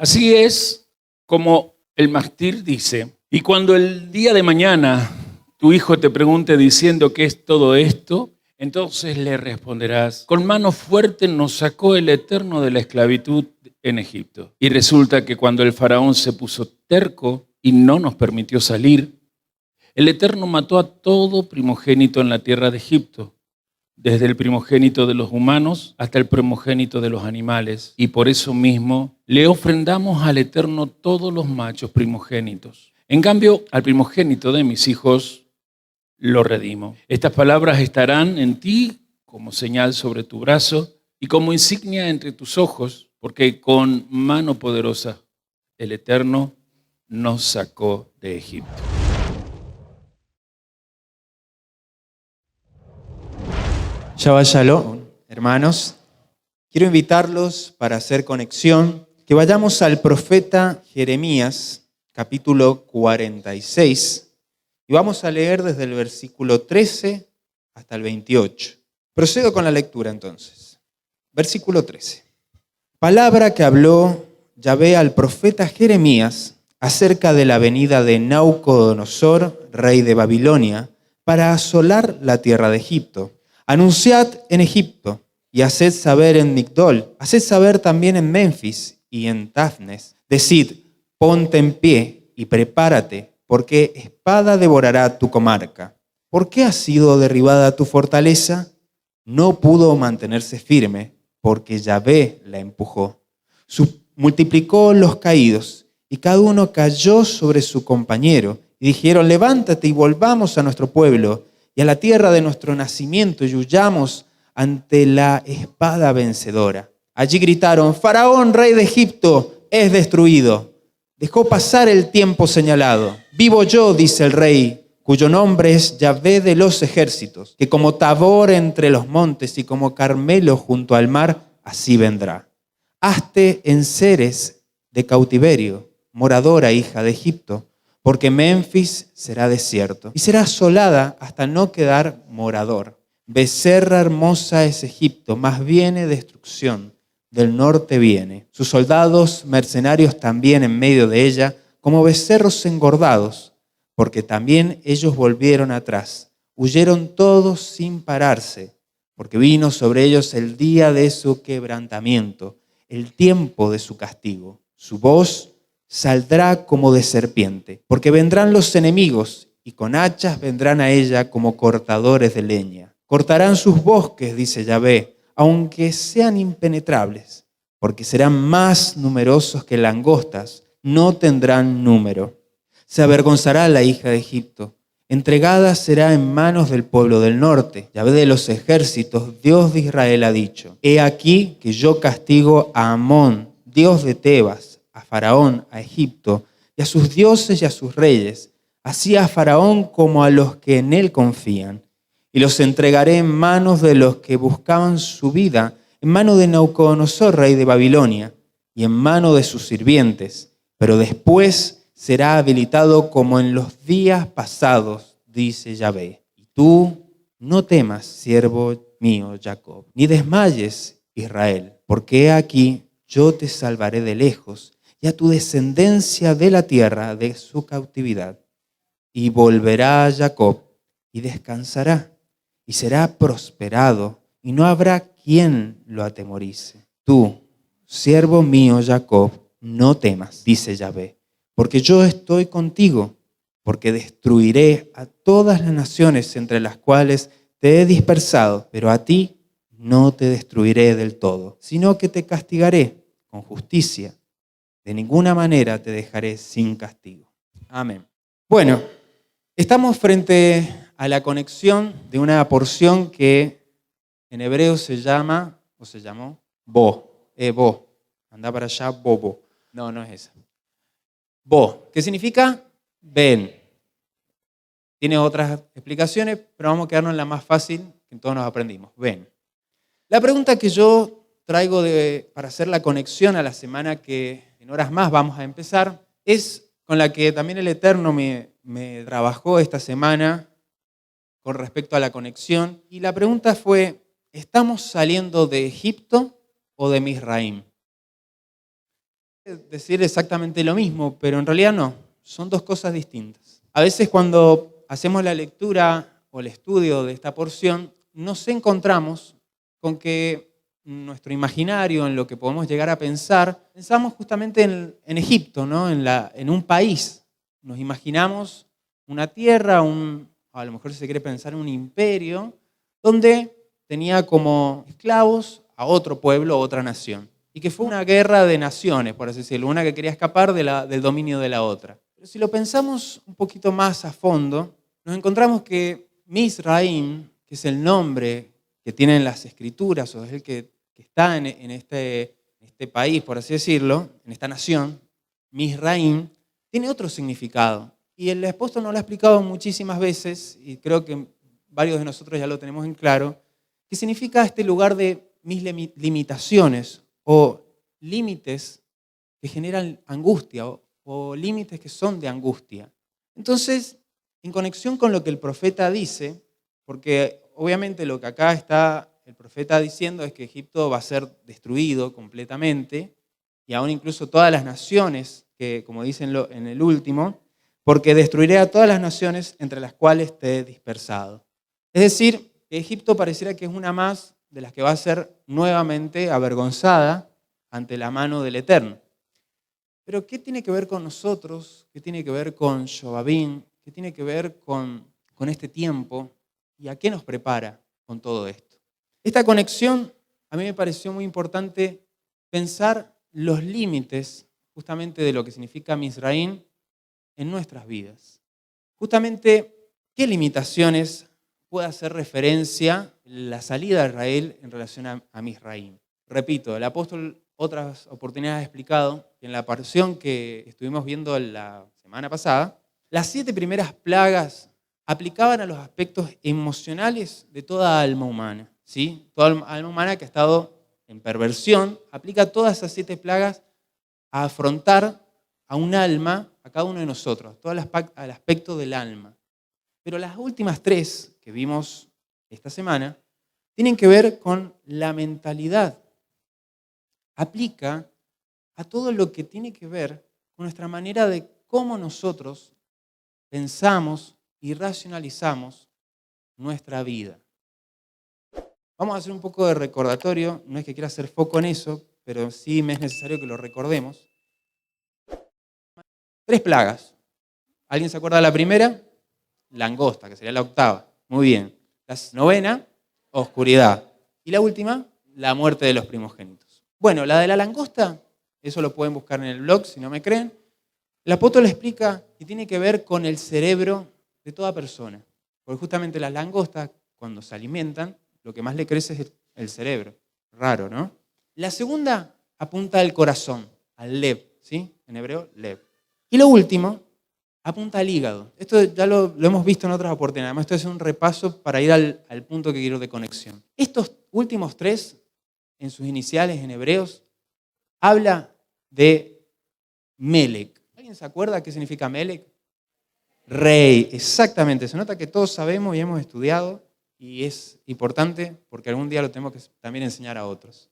Así es como el mártir dice, y cuando el día de mañana tu hijo te pregunte diciendo qué es todo esto, entonces le responderás, con mano fuerte nos sacó el Eterno de la esclavitud en Egipto. Y resulta que cuando el faraón se puso terco y no nos permitió salir, el Eterno mató a todo primogénito en la tierra de Egipto, desde el primogénito de los humanos hasta el primogénito de los animales. Y por eso mismo le ofrendamos al Eterno todos los machos primogénitos. En cambio, al primogénito de mis hijos lo redimo. Estas palabras estarán en ti como señal sobre tu brazo y como insignia entre tus ojos, porque con mano poderosa el Eterno nos sacó de Egipto. Shabbat Shalom, hermanos. Quiero invitarlos para hacer conexión, que vayamos al profeta Jeremías, capítulo 46, y vamos a leer desde el versículo 13 hasta el 28. Procedo con la lectura entonces. Versículo 13. Palabra que habló Yahvé al profeta Jeremías acerca de la venida de Nabucodonosor, rey de Babilonia, para asolar la tierra de Egipto. Anunciad en Egipto y haced saber en Migdol, haced saber también en Memphis y en Tafnes. Decid, ponte en pie y prepárate, porque espada devorará tu comarca. ¿Por qué ha sido derribada tu fortaleza? No pudo mantenerse firme, porque Yahvé la empujó. Multiplicó los caídos, y cada uno cayó sobre su compañero. Y dijeron, levántate y volvamos a nuestro pueblo, y a la tierra de nuestro nacimiento, y huyamos ante la espada vencedora. Allí gritaron, Faraón, rey de Egipto, es destruido. Dejó pasar el tiempo señalado. Vivo yo, dice el rey, cuyo nombre es Yahvé de los ejércitos, que como Tabor entre los montes y como Carmelo junto al mar, así vendrá. Hazte enseres de cautiverio, moradora hija de Egipto, porque Memphis será desierto y será asolada hasta no quedar morador. Becerra hermosa es Egipto, más viene destrucción, del norte viene. Sus soldados mercenarios también en medio de ella, como becerros engordados, porque también ellos volvieron atrás. Huyeron todos sin pararse, porque vino sobre ellos el día de su quebrantamiento, el tiempo de su castigo. Su voz saldrá como de serpiente, porque vendrán los enemigos y con hachas vendrán a ella como cortadores de leña. Cortarán sus bosques, dice Yahvé, aunque sean impenetrables, porque serán más numerosos que langostas, no tendrán número. Se avergonzará la hija de Egipto, entregada será en manos del pueblo del norte. Yahvé de los ejércitos, Dios de Israel, ha dicho, he aquí que yo castigo a Amón, Dios de Tebas, a Faraón, a Egipto, y a sus dioses y a sus reyes, así a Faraón como a los que en él confían. Y los entregaré en manos de los que buscaban su vida, en mano de Nabucodonosor, rey de Babilonia, y en mano de sus sirvientes. Pero después será habilitado como en los días pasados, dice Yahvé. Y tú no temas, siervo mío Jacob, ni desmayes, Israel, porque he aquí yo te salvaré de lejos, y a tu descendencia de la tierra de su cautividad. Y volverá a Jacob y descansará, y será prosperado, y no habrá quien lo atemorice. Tú, siervo mío Jacob, no temas, dice Yahvé, porque yo estoy contigo, porque destruiré a todas las naciones entre las cuales te he dispersado, pero a ti no te destruiré del todo, sino que te castigaré con justicia. De ninguna manera te dejaré sin castigo. Amén. Bueno, estamos frente a la conexión de una porción que en hebreo se llama, o se llamó, Bo. Bo. Anda para allá, Bobo. No, no es esa. Bo, que significa ven. Tiene otras explicaciones, pero vamos a quedarnos en la más fácil que todos nos aprendimos. Ven. La pregunta que yo traigo para hacer la conexión a la semana que en horas más vamos a empezar es con la que también el Eterno me trabajó esta semana con respecto a la conexión. Y la pregunta fue, ¿estamos saliendo de Egipto o de Misraim? decir exactamente lo mismo, pero en realidad no, son dos cosas distintas. A veces cuando hacemos la lectura o el estudio de esta porción, nos encontramos con que nuestro imaginario, en lo que podemos llegar a pensar, pensamos justamente en Egipto, ¿no? en un país. Nos imaginamos una tierra, a lo mejor si se quiere pensar en un imperio, donde tenía como esclavos a otro pueblo, otra nación. Y que fue una guerra de naciones, por así decirlo, una que quería escapar del dominio de la otra. Pero si lo pensamos un poquito más a fondo, nos encontramos que Misraim, que es el nombre que tienen las escrituras, o es el que está en este país, por así decirlo, en esta nación, Misraim, tiene otro significado. Y el apóstol nos lo ha explicado muchísimas veces, y creo que varios de nosotros ya lo tenemos en claro, que significa este lugar de mis limitaciones o límites que generan angustia o límites que son de angustia. Entonces, en conexión con lo que el profeta dice, porque obviamente lo que acá está el profeta diciendo es que Egipto va a ser destruido completamente, y aún incluso todas las naciones, que como dicen en el último, porque destruiré a todas las naciones entre las cuales te he dispersado. Es decir, que Egipto pareciera que es una más de las que va a ser nuevamente avergonzada ante la mano del Eterno. Pero ¿qué tiene que ver con nosotros? ¿Qué tiene que ver con Shobabim? ¿Qué tiene que ver con este tiempo? ¿Y a qué nos prepara con todo esto? Esta conexión a mí me pareció muy importante pensar los límites justamente de lo que significa Misraim en nuestras vidas. Justamente, ¿qué limitaciones puede hacer referencia la salida de Israel en relación a Misraim? Repito, el apóstol otras oportunidades ha explicado que en la porción que estuvimos viendo la semana pasada, las 7 primeras plagas aplicaban a los aspectos emocionales de toda alma humana. ¿Sí? Toda alma humana que ha estado en perversión, aplica todas esas 7 plagas a afrontar a un alma, a cada uno de nosotros, todo al aspecto del alma. Pero las últimas 3 que vimos esta semana tienen que ver con la mentalidad. Aplica a todo lo que tiene que ver con nuestra manera de cómo nosotros pensamos y racionalizamos nuestra vida. Vamos a hacer un poco de recordatorio, no es que quiera hacer foco en eso, pero sí me es necesario que lo recordemos. 3 plagas. ¿Alguien se acuerda de la primera? Langosta, que sería la octava. Muy bien. La 9, oscuridad. Y la última, la muerte de los primogénitos. Bueno, la de la langosta, eso lo pueden buscar en el blog si no me creen. El apóstol explica que tiene que ver con el cerebro de toda persona. Porque justamente las langostas, cuando se alimentan, lo que más le crece es el cerebro. Raro, ¿no? La segunda apunta al corazón, al lev, ¿sí? En hebreo, lev. Y lo último, apunta al hígado. Esto ya lo hemos visto en otras oportunidades. Además, esto es un repaso para ir al punto que quiero de conexión. Estos últimos 3, en sus iniciales en hebreos, habla de Melec. ¿Alguien se acuerda qué significa Melec? Rey, exactamente. Se nota que todos sabemos y hemos estudiado y es importante porque algún día lo tenemos que también enseñar a otros.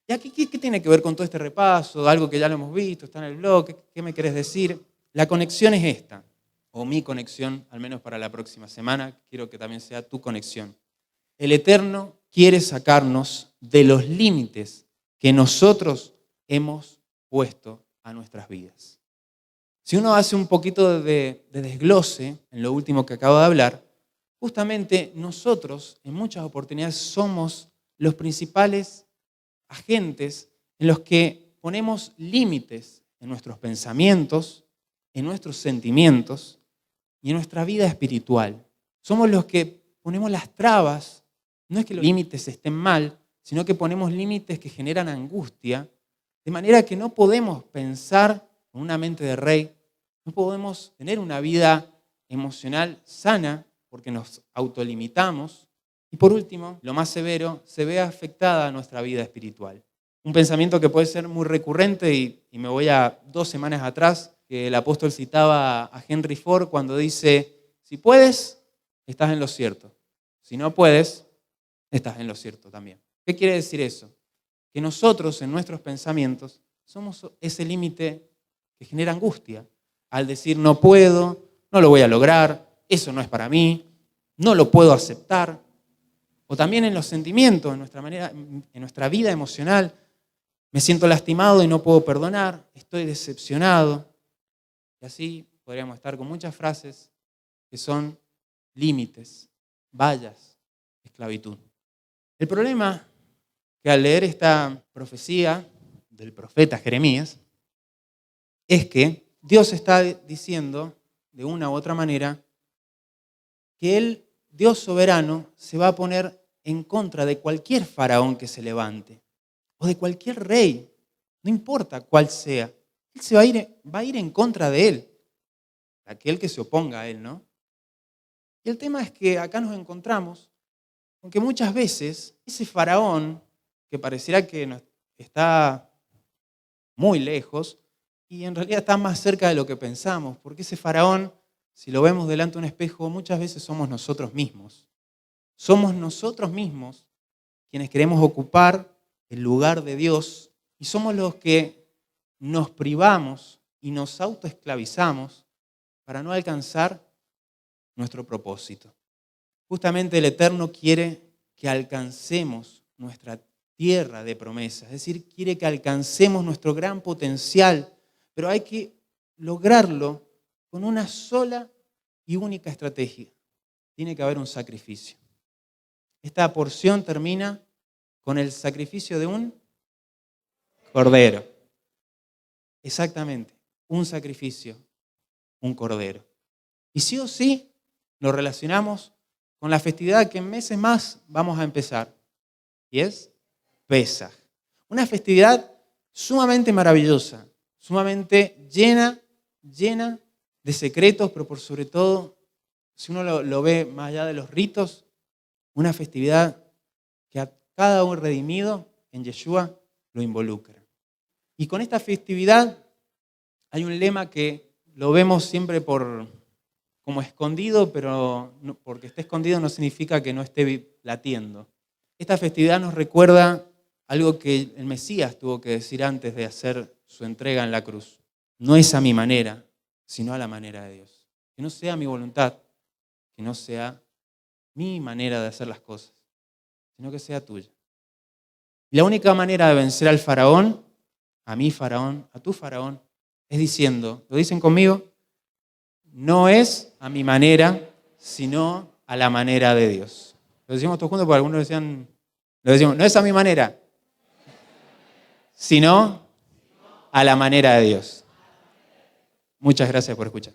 ¿Y aquí qué tiene que ver con todo este repaso? Algo que ya lo hemos visto, está en el blog. ¿Qué me querés decir? La conexión es esta, o mi conexión, al menos para la próxima semana. Quiero que también sea tu conexión. El Eterno quiere sacarnos de los límites que nosotros hemos puesto a nuestras vidas. Si uno hace un poquito de desglose en lo último que acabo de hablar, justamente nosotros en muchas oportunidades somos los principales agentes en los que ponemos límites en nuestros pensamientos, en nuestros sentimientos y en nuestra vida espiritual. Somos los que ponemos las trabas. No es que los límites estén mal, sino que ponemos límites que generan angustia, de manera que no podemos pensar con una mente de rey, no podemos tener una vida emocional sana porque nos autolimitamos. Y por último, lo más severo, se ve afectada nuestra vida espiritual. Un pensamiento que puede ser muy recurrente y me voy a 2 semanas atrás, que el apóstol citaba a Henry Ford cuando dice, si puedes, estás en lo cierto. Si no puedes, estás en lo cierto también. ¿Qué quiere decir eso? Que nosotros en nuestros pensamientos somos ese límite que genera angustia. Al decir no puedo, no lo voy a lograr, eso no es para mí, no lo puedo aceptar. O también en los sentimientos, en nuestra vida emocional. Me siento lastimado y no puedo perdonar, estoy decepcionado. Y así podríamos estar con muchas frases que son límites, vallas, esclavitud. El problema que al leer esta profecía del profeta Jeremías es que Dios está diciendo, de una u otra manera, que Él, Dios soberano, se va a poner en contra de cualquier faraón que se levante, o de cualquier rey, no importa cuál sea. Él se va a ir en contra de él, aquel que se oponga a él, ¿no? Y el tema es que acá nos encontramos con que muchas veces ese faraón, que pareciera que está muy lejos, y en realidad está más cerca de lo que pensamos, porque ese faraón, si lo vemos delante de un espejo, muchas veces somos nosotros mismos. Somos nosotros mismos quienes queremos ocupar el lugar de Dios y somos los que nos privamos y nos autoesclavizamos para no alcanzar nuestro propósito. Justamente el Eterno quiere que alcancemos nuestra tierra de promesa, es decir, quiere que alcancemos nuestro gran potencial, pero hay que lograrlo con una sola y única estrategia. Tiene que haber un sacrificio. Esta porción termina con el sacrificio de un cordero. Exactamente, un sacrificio, un cordero. Y sí o sí lo relacionamos con la festividad que en meses más vamos a empezar. Y es Pesaj. Una festividad sumamente maravillosa, sumamente llena de secretos, pero por sobre todo, si uno lo ve más allá de los ritos, una festividad que a cada un redimido en Yeshua lo involucra. Y con esta festividad hay un lema que lo vemos siempre como escondido, pero porque esté escondido no significa que no esté latiendo. Esta festividad nos recuerda algo que el Mesías tuvo que decir antes de hacer su entrega en la cruz. No es a mi manera, sino a la manera de Dios. Que no sea mi voluntad, que no sea mi manera de hacer las cosas, sino que sea tuya. Y la única manera de vencer al faraón, a mi faraón, a tu faraón, es diciendo, ¿lo dicen conmigo? No es a mi manera, sino a la manera de Dios. Lo decimos todos juntos porque algunos lo decimos, no es a mi manera, sino a la manera de Dios. Muchas gracias por escuchar.